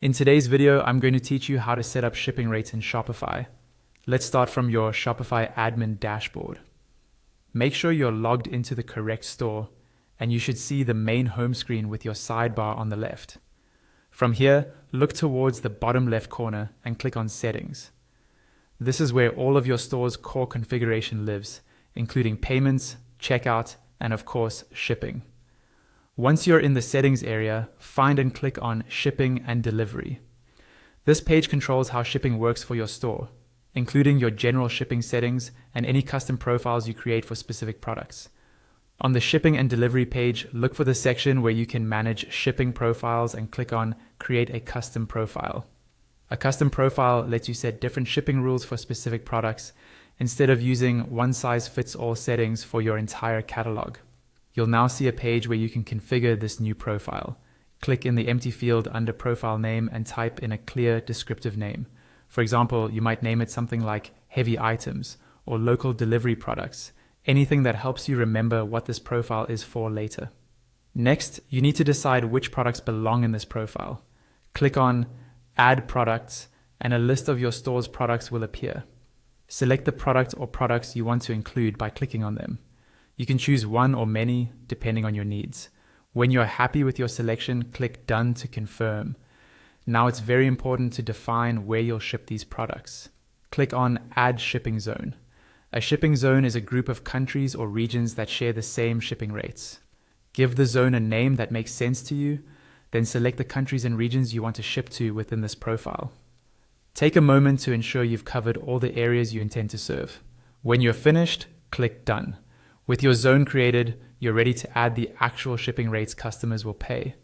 In today's video, I'm going to teach you how to set up shipping rates in Shopify. Let's start from your Shopify admin dashboard. Make sure you're logged into the correct store, and you should see the main home screen with your sidebar on the left. From here, look towards the bottom left corner and click on Settings. This is where all of your store's core configuration lives, including payments, checkout, and of course, shipping. Once you're in the settings area, find and click on Shipping and Delivery. This page controls how shipping works for your store, including your general shipping settings and any custom profiles you create for specific products. On the Shipping and Delivery page, look for the section where you can manage shipping profiles and click on Create a Custom Profile. A custom profile lets you set different shipping rules for specific products instead of using one-size-fits-all settings for your entire catalog. You'll now see a page where you can configure this new profile. Click in the empty field under Profile Name and type in a clear, descriptive name. For example, you might name it something like Heavy Items or Local Delivery Products, anything that helps you remember what this profile is for later. Next, you need to decide which products belong in this profile. Click on Add Products, and a list of your store's products will appear. Select the product or products you want to include by clicking on them. You can choose one or many, depending on your needs. When you're happy with your selection, click Done to confirm. Now it's very important to define where you'll ship these products. Click on Add Shipping Zone. A shipping zone is a group of countries or regions that share the same shipping rates. Give the zone a name that makes sense to you, then select the countries and regions you want to ship to within this profile. Take a moment to ensure you've covered all the areas you intend to serve. When you're finished, click Done. With your zone created, you're ready to add the actual shipping rates customers will pay.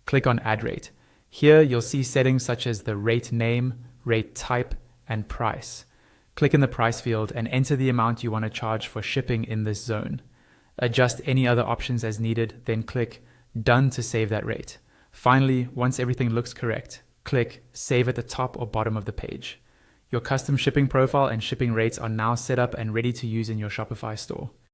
Click on Add Rate. Here, you'll see settings such as the rate name, rate type, and price. Click in the price field and enter the amount you want to charge for shipping in this zone. Adjust any other options as needed, then click Done to save that rate. Finally, once everything looks correct, click Save at the top or bottom of the page. Your custom shipping profile and shipping rates are now set up and ready to use in your Shopify store.